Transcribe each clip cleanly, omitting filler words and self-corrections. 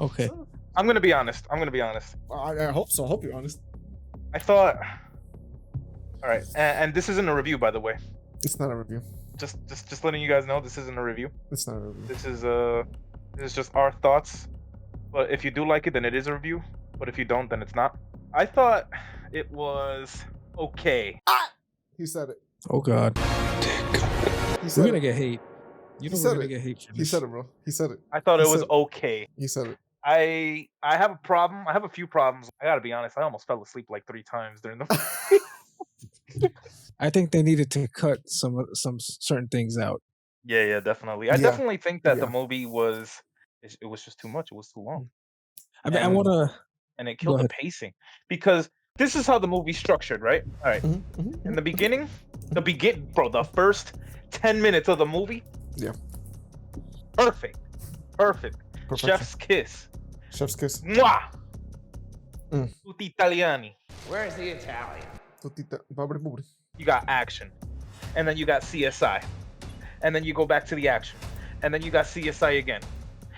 Okay. I'm gonna be honest. I hope so. I hope you're honest. I thought. All right, and this isn't a review, by the way. It's not a review. Just letting you guys know, this isn't a review. It's not a review. This is just our thoughts. But if you do like it, then it is a review. But if you don't, then it's not. I thought it was okay. He said it. Oh God. He said We're gonna it. get hate. You He know said we're gonna it. get hate for He this. said it, bro. He said it. I thought He it was said- okay. He said it. I have a problem. I have a few problems. I gotta be honest. I almost fell asleep like 3 times during the. I think they needed to cut some certain things out. Yeah, definitely. I Yeah. definitely think that the Yeah. movie was. It was just too much. It was too long. I mean, I And- wanna. And it Go killed the ahead. pacing because this is how the movie's structured, right? All right. In the beginning, the first 10 minutes of the movie. Yeah. Perfect. Perfection. Chef's kiss. Chef's kiss. Mwah. Mm. Tutti Italiani. Where's the Italian? Tutita. Babri bubri. You got action, and then you got CSI, and then you go back to the action, and then you got CSI again,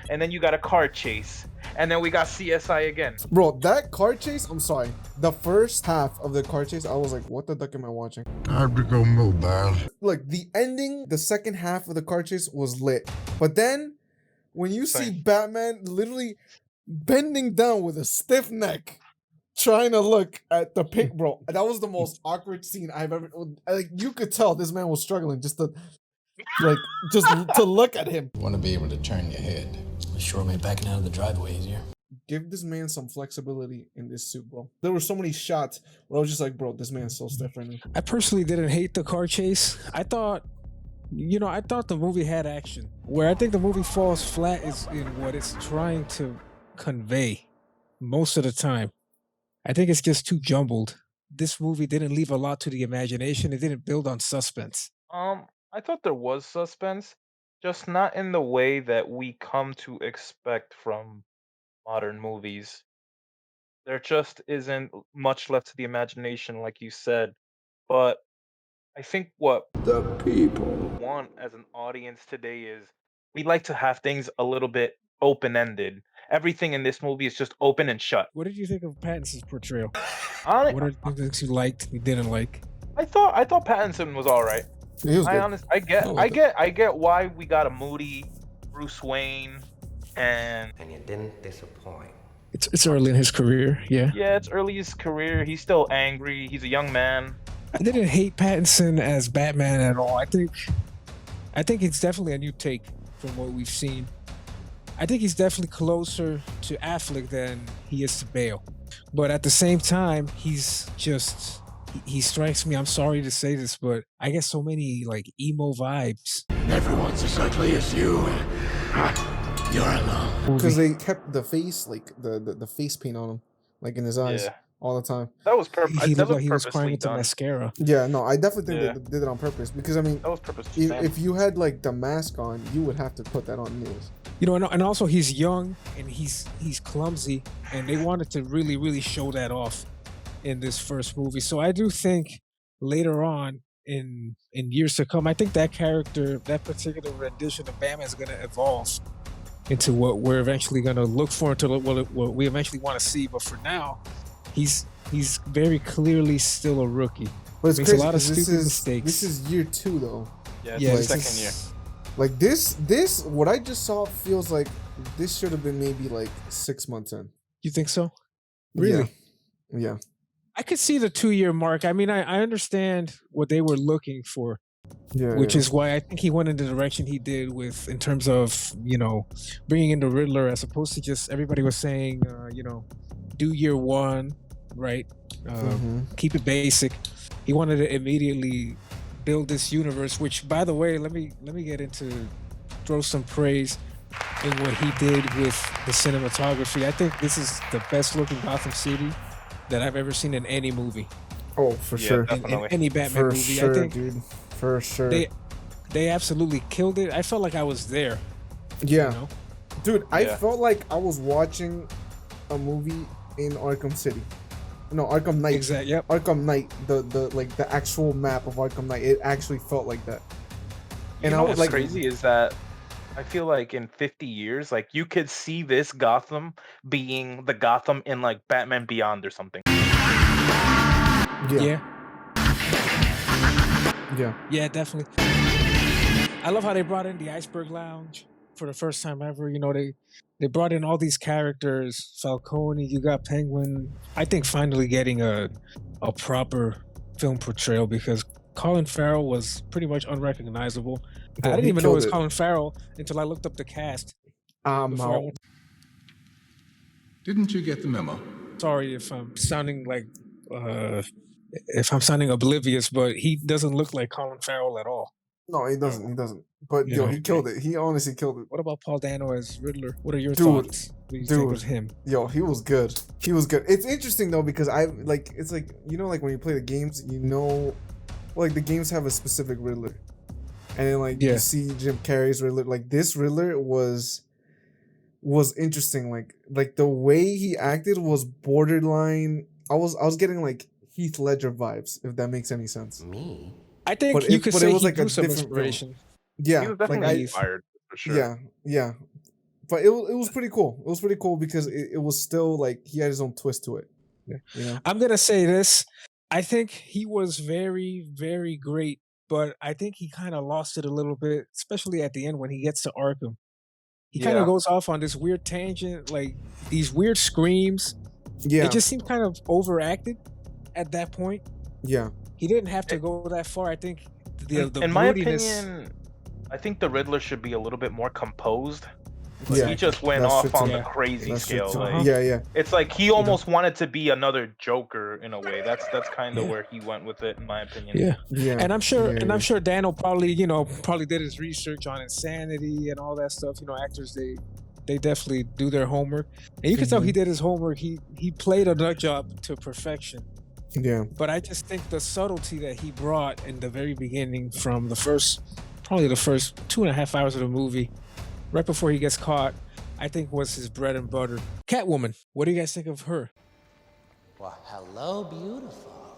and then you got a car chase, and then we got CSI again. Bro, that car chase, I'm sorry. The first half of the car chase, I was like, what the duck am I watching? I'd go mobile. Like, the ending, the second half of the car chase was lit. But then, when you see Same. Batman literally bending down with a stiff neck, trying to look at the pig, bro, that was the most awkward scene I've ever. Like, you could tell this man was struggling just to look at him. You want to be able to turn your head. Sure made backing out of the driveway easier. Give this man some flexibility in this suit, bro. There were so many shots where I was just like, bro, this man's so stiff right now. I personally didn't hate the car chase. I thought the movie had action. Where I think the movie falls flat is in what it's trying to convey most of the time. I think it's just too jumbled. This movie didn't leave a lot to the imagination. It didn't build on suspense. I thought there was suspense, just not in the way that we come to expect from modern movies. There just isn't much left to the imagination, like you said. But I think what The people. we want as an audience today is we like to have things a little bit open-ended. Everything in this movie is just open and shut. What did you think of Pattinson's portrayal? Hon- What are the things you liked, you didn't like? I thought Pattinson was all right. He was good. I get I liked I get why we got a moody Bruce Wayne, and And you didn't disappoint. It's early in his career, yeah. yeah, it's early in his career. He's still angry. He's a young man. I didn't hate Pattinson as Batman at all. I think it's definitely a new take from what we've seen. I think he's definitely closer to Affleck than he is to Bale. But at the same time, he's just he strikes me, I'm sorry to say this, but I get so many like emo vibes. Everyone's as ugly as you. You're alone. Because they kept the face, like the face paint on him, like in his eyes Yeah. all the time. That was He that looked like he was crying purposely into done. mascara. Yeah, no, I definitely think Yeah. they did it on purpose. Because I mean, That was purposely done. if you had like the mask on, you would have to put that on anyways. You know, and also he's young and he's clumsy, and they wanted to really show that off in this first movie. So I do think later on in years to come, I think that character, that particular rendition of Batman is going to evolve into what we're eventually going to look for, into what we eventually want to see. But for now, he's very clearly still a rookie. But it's Makes a crazy lot of 'cause this stupid is mistakes. this is year 2 though. Yeah, it's Yeah, the this second is- year. Like this what I just saw feels like this should have been maybe like 6 months in. You think so? Really? Yeah. I could see the 2-year mark. I mean, I understand what they were looking for, Yeah. which is why I think he went in the direction he did with, in terms of, bringing in the Riddler, as opposed to just, everybody was saying, do year 1, right? Keep it basic. He wanted to immediately build this universe, which, by the way, let me get into, throw some praise in what he did with the cinematography. I think this is the best looking Gotham City that I've ever seen in any movie. Oh, for Yeah, sure. definitely. In any Batman For movie. sure, I think dude. For sure. they absolutely killed it. I felt like I was there. Yeah. You know? Dude, I Yeah. felt like I was watching a movie in Arkham City. No, Arkham Knight. Exactly. Yep. Arkham Knight, the actual map of Arkham Knight. It actually felt like that. You know what's crazy is that I feel like in 50 years, like you could see this Gotham being the Gotham in like Batman Beyond or something. Yeah. Yeah. Yeah, definitely. I love how they brought in the Iceberg Lounge for the first time ever. You know, they brought in all these characters. Falcone, you got Penguin. I think finally getting a proper film portrayal, because Colin Farrell was pretty much unrecognizable. I didn't even know it was Colin Farrell until I looked up the cast. Before I out. went. Didn't you get the memo? Sorry if I'm sounding like if I'm sounding oblivious, but he doesn't look like Colin Farrell at all. No, he doesn't. He doesn't. But yo, he killed it. He honestly killed it. What about Paul Dano as Riddler? What are your thoughts? What do you think of him? Yo, he was good. He was good. It's interesting though, because it's like, you know, like when you play the games, you know, like the games have a specific Riddler, and then like you see Jim Carrey's Riddler. Like this Riddler was interesting. Like the way he acted was borderline. I was getting like Heath Ledger vibes, if that makes any sense. Me? I think you could say he drew some inspiration. Yeah, he was definitely inspired for sure. Yeah. But it was pretty cool. It was pretty cool because it was still like he had his own twist to it. Yeah, you know? I'm gonna say this. I think he was very, very great, but I think he kind of lost it a little bit, especially at the end when he gets to Arkham. He kind of goes off on this weird tangent, like these weird screams. Yeah. It just seemed kind of overacted at that point. Yeah. He didn't have to go that far. I think the in my opinion, I think the Riddler should be a little bit more composed. Like he just went off on the crazy scale. Like, it's like he almost wanted to be another Joker in a way. That's kind of where he went with it, in my opinion. Yeah. And I'm sure Daniel probably did his research on insanity and all that stuff. You know, actors they definitely do their homework, and you can tell he did his homework. He played a nut job to perfection. Yeah. But I just think the subtlety that he brought in the very beginning, from the first 2.5 hours of the movie, right before he gets caught, I think was his bread and butter. Catwoman, what do you guys think of her? Well, hello, beautiful.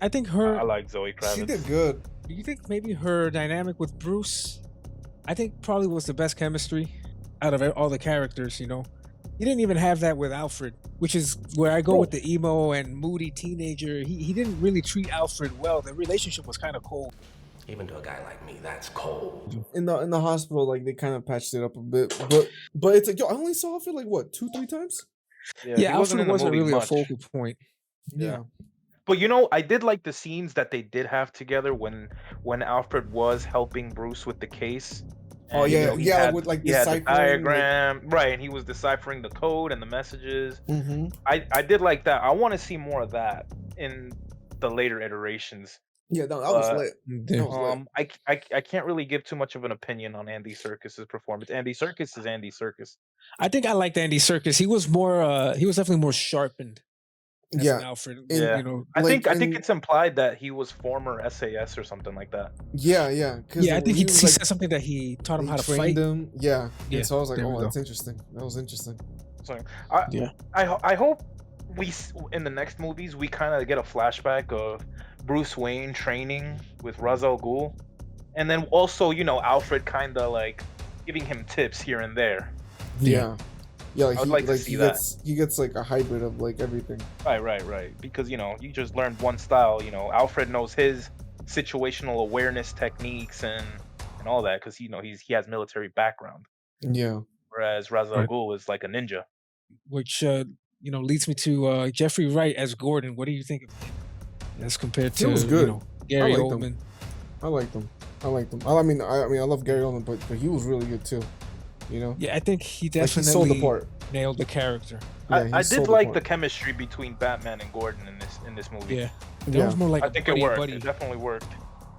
I think her. I like Zoe Kravitz. She did good. Do you think maybe her dynamic with Bruce, I think probably was the best chemistry out of all the characters, you know? You didn't even have that with Alfred, which is where I go with the emo and moody teenager. He didn't really treat Alfred well. The relationship was kind of cold. Even to a guy like me, that's cold. In the hospital, like they kind of patched it up a bit, but it's like, yo, I only saw Alfred like what, 2-3 times? Yeah, Alfred wasn't really a focal point. Yeah. But you know, I did like the scenes that they did have together when Alfred was helping Bruce with the case. And, with like the diagram, right? And he was deciphering the code and the messages. Mm-hmm. I did like that. I want to see more of that in the later iterations. Yeah, no, that was lit. That was lit. I can't really give too much of an opinion on Andy Serkis's performance. Andy Serkis is Andy Serkis. I think I liked Andy Serkis. He was more. He was definitely more sharpened. As Alfred. Yeah, you know, I think it's implied that he was former SAS or something like that. Yeah. I think he said something that he taught him how to fight. Him. Yeah. So I was like, oh, that's interesting. That was interesting. So, I hope we in the next movies we kind of get a flashback of Bruce Wayne training with Ra's al Ghul, and then also Alfred kind of like giving him tips here and there. Yeah, like I would like to see that. He gets like a hybrid of like everything. Right. Because you just learned one style. Alfred knows his situational awareness techniques and all that because he has military background. Yeah. Whereas Ra's al Ghul is like a ninja. Which leads me to Jeffrey Wright as Gordon. What do you think of him as compared to Gary Oldman? I liked him. I mean, I love Gary Oldman, but he was really good too. Yeah, I think he definitely he sold the part. Nailed the character. Yeah, I did like the chemistry between Batman and Gordon in this movie. Yeah, that was more like I think it worked. It definitely worked.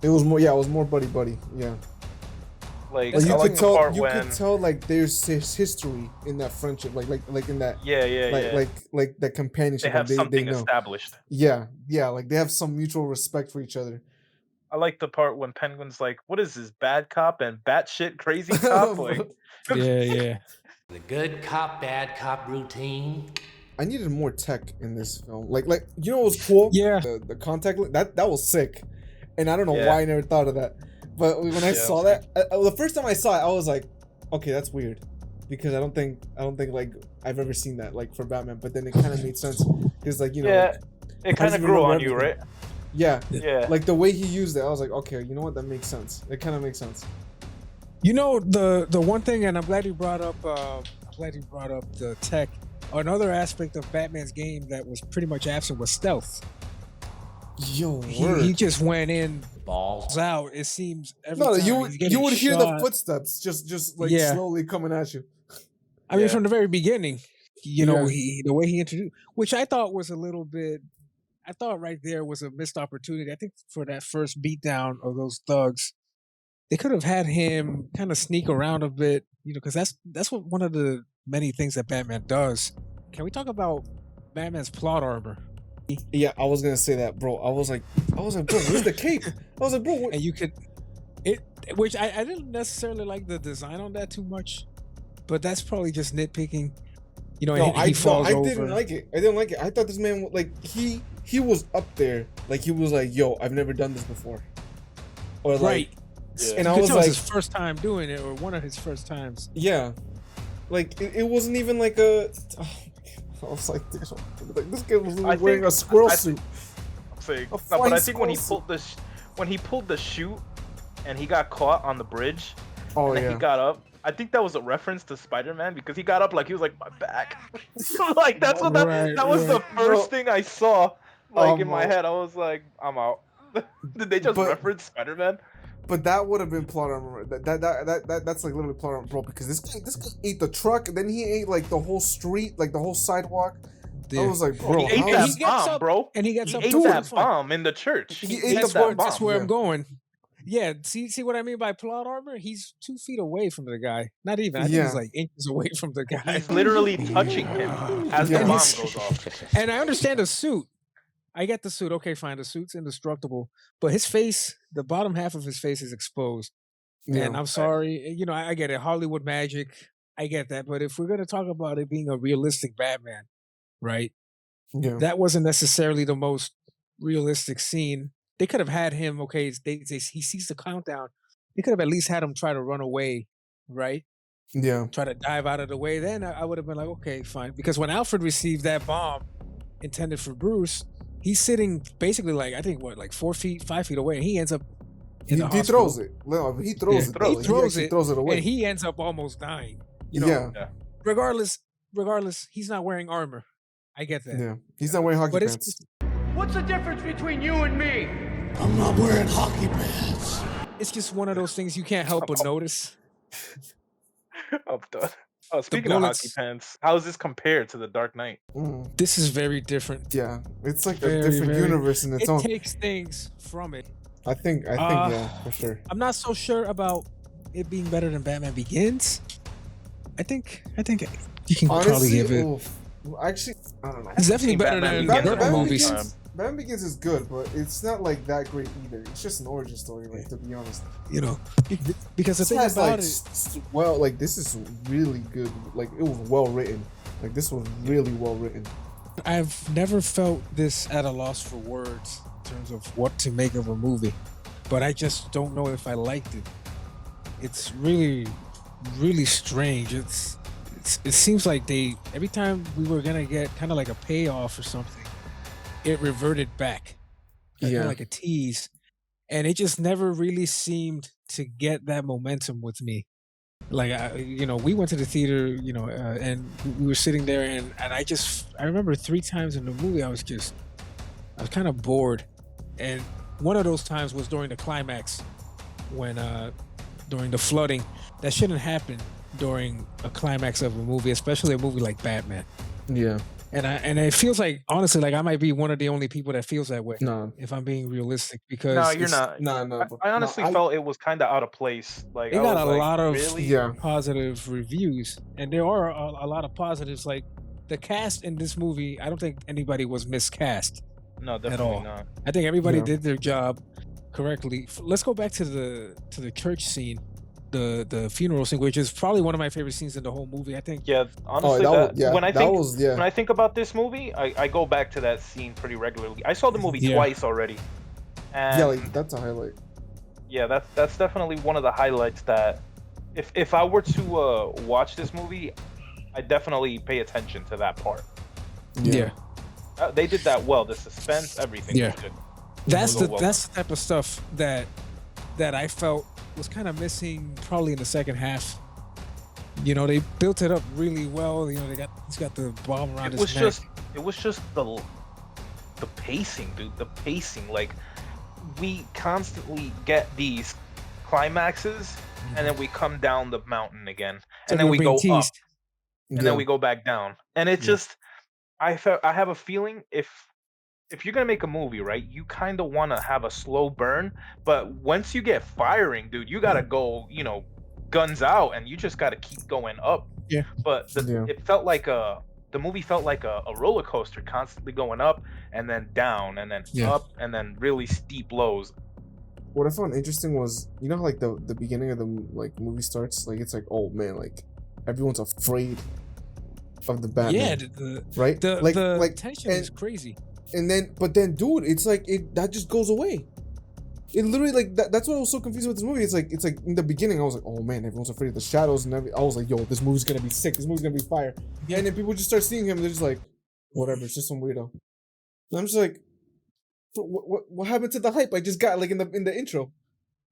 It was more. Yeah, it was more buddy. Yeah. Like you I like could tell. The part you when... could tell like there's history in that friendship, like in that. Yeah. Like that companionship. They have something know. established. Yeah. Like they have some mutual respect for each other. I like the part when Penguin's like, "What is this, bad cop and batshit crazy cop?" Like, yeah. The good cop, bad cop routine. I needed more tech in this film. Like what was cool? Yeah. The contact that was sick, and I don't know why I never thought of that. But when I saw that, the first time I saw it, I was like, okay, that's weird, because I don't think like I've ever seen that like for Batman. But then it kind of made sense because like like, it kind of grew on you, right? Yeah, yeah. Like the way he used it, I was like, okay, you know what? That makes sense. It kind of makes sense. You know, the one thing, and I'm glad you brought up the tech. Another aspect of Batman's game that was pretty much absent was stealth. Yo, he just went in balls out. It seems every no, time you would hear the shot. footsteps just like slowly coming at you. I mean, from the very beginning, you know, the way he introduced, which I thought was a little bit. I thought right there was a missed opportunity. I think for that first beatdown of those thugs, they could have had him kind of sneak around a bit, you know, because that's what one of the many things that Batman does. Can we talk about Batman's plot armor? Yeah, I was gonna say that, bro. I was like, bro, where's the cape? I was like, bro, what? And you could, which I didn't necessarily like the design on that too much, but that's probably just nitpicking. You know, no, he falls over. I didn't like it. I thought this man, like, he was up there. Like, he was like, yo, I've never done this before. Or like, right. And I was like, his first time doing it, or one of his first times. Yeah. Like, it wasn't even like a, I was like, this guy was wearing a squirrel suit. I'm saying, no, but I think when he pulled the chute and he got caught on the bridge, and then he got up. I think that was a reference to Spider-Man, because he got up like he was like, my back. Like that's what that was the first thing I saw. Like in my head, I was like, I'm out. Did they just reference Spider-Man? But that would have been plot armor. That's like literally plot armor, bro. Because this guy ate the truck, and then he ate like the whole street, like the whole sidewalk. I was like, bro, he ate that bomb, bro. And he gets up. He ate that bomb in the church. He ate the bomb. That's where I'm going. Yeah, see what I mean by plot armor? He's 2 feet away from the guy. Not even. I think he's like inches away from the guy. He's literally touching him as the bomb goes off. And I understand the suit. I get the suit. Okay, fine. The suit's indestructible, but his face, the bottom half of his face is exposed. Yeah. And I'm sorry, you know, I get it. Hollywood magic. I get that. But if we're going to talk about it being a realistic Batman, right? Yeah. That wasn't necessarily the most realistic scene. They could have had him, okay, he sees the countdown. They could have at least had him try to run away, right? Yeah. Try to dive out of the way. Then I would have been like, okay, fine. Because when Alfred received that bomb intended for Bruce, he's sitting basically like, I think, like 5 feet away, and he ends up in the hospital. He throws it. No, he throws it. He throws it away. And he ends up almost dying. You know? Yeah. Regardless, he's not wearing armor. I get that. Yeah. He's not wearing hockey pants. What's the difference between you and me? I'm not wearing hockey pants. It's just one of those things you can't help but notice. I'm done. Oh, speaking of hockey pants, how is this compared to The Dark Knight? This is very different. Yeah, it's like a different universe in its own. It takes things from it. I think, yeah, for sure. I'm not so sure about it being better than Batman Begins. I think you can probably give it. Actually, I don't know. It's definitely better than Batman movies. Batman Begins is good, but it's not like that great either. It's just an origin story, like, to be honest. You know, because the thing about it, well, like, this is really good. Like, it was well written. Like, this was really well written. I've never felt this at a loss for words in terms of what to make of a movie, but I just don't know if I liked it. It's really, really strange. It seems like every time we were gonna get kind of like a payoff or something, it reverted back, kind of like a tease, and it just never really seemed to get that momentum with me. Like, we went to the theater, and we were sitting there, and I remember 3 times in the movie I was kind of bored, and one of those times was during the climax, when during the flooding. That shouldn't happen during a climax of a movie, especially a movie like Batman. Yeah. And it feels like, honestly, like I might be one of the only people that feels that way. No, if I'm being realistic, because no, you're not. No. I honestly felt it was kind of out of place. Like, it got a lot of really? positive reviews, and there are a lot of positives. Like the cast in this movie, I don't think anybody was miscast. No, definitely at all. not. I think everybody did their job correctly. Let's go back to the church scene. The funeral scene, which is probably one of my favorite scenes in the whole movie. I think. Yeah, honestly, when I think about this movie, I go back to that scene pretty regularly. I saw the movie twice already. And yeah, like that's a highlight. Yeah, that's definitely one of the highlights that if I were to watch this movie, I definitely pay attention to that part. Yeah. They did that well. The suspense, everything was good. That's So the well that's the type of stuff that I felt was kind of missing probably in the second half. You know, they built it up really well. You know, he's got the bomb around his neck. It was just the pacing, dude. The pacing, like we constantly get these climaxes, and then we come down the mountain again, and then we go up, and then we go back down, and it just I have a feeling if you're gonna make a movie, right, you kind of want to have a slow burn, but once you get firing, dude, you gotta go, guns out, and you just gotta keep going up. Yeah. But it felt like the movie felt like a roller coaster, constantly going up and then down and then up and then really steep lows. What I found interesting was, you know how like the beginning of the movie starts, like it's like, oh man, like everyone's afraid of the Batman. Yeah, right? The tension is crazy. And then, but then, dude, it's like that just goes away. It literally that's what I was so confused with this movie. It's like in the beginning I was like, oh man, everyone's afraid of the shadows, and I was like, yo, this movie's gonna be sick. This movie's gonna be fire. Yeah. And then people just start seeing him, and they're just like, whatever, it's just some weirdo. And I'm just like, what happened to the hype I just got like in the intro?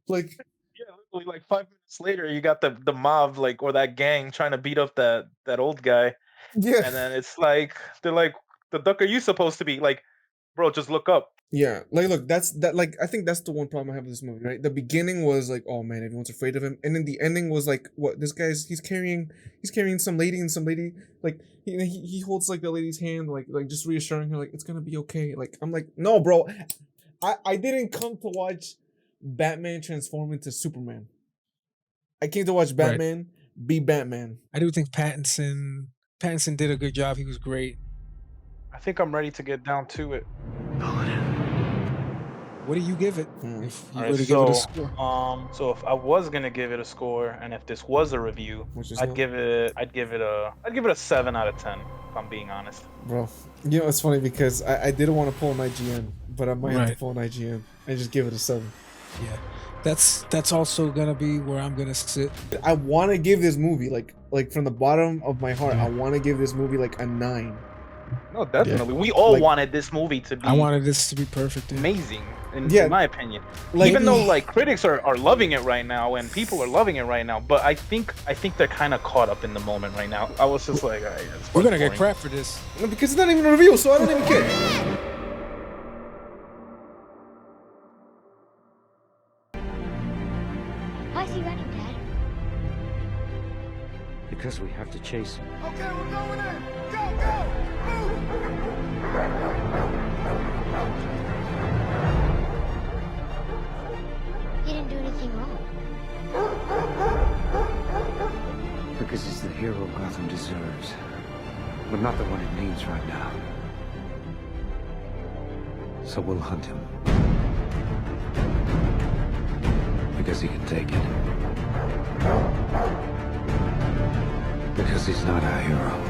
Like, yeah, literally like 5 minutes later, you got the mob or that gang trying to beat up that old guy. Yeah. And then it's like they're like, the duck are you supposed to be? Like, bro, just look up. Yeah, like look, I think that's the one problem I have with this movie, right? The beginning was like, oh man, everyone's afraid of him, and then the ending was like, what, this guy's he's carrying some lady, and some lady like he holds like the lady's hand, like just reassuring her like it's gonna be okay. Like I'm like, no, bro, I didn't come to watch Batman transform into Superman. I came to watch Batman be Batman. I do think Pattinson did a good job. He was great. I think I'm ready to get down to it. What do you give it? If you were to give it a score. So if I was gonna give it a score, and if this was a review, I'd give it a 7 out of 10. If I'm being honest, bro. You know it's funny because I didn't want to pull an IGN, but I might have to pull an IGN and just give it a 7. Yeah, that's also gonna be where I'm gonna sit. I want to give this movie like from the bottom of my heart. I want to give this movie like a 9. No, definitely. We all wanted this movie to be. I wanted this to be perfect. Amazing, in my opinion. Like, even though critics are loving it right now and people are loving it right now, but I think they're kind of caught up in the moment right now. I was just like, all right, we're gonna get crap for this because it's not even a review, so I don't even care. Why is he running, Dad? Because we have to chase him. Okay, we're going in. Go! He didn't do anything wrong. Because he's the hero Gotham deserves. But not the one it needs right now. So we'll hunt him. Because he can take it. Because he's not our hero.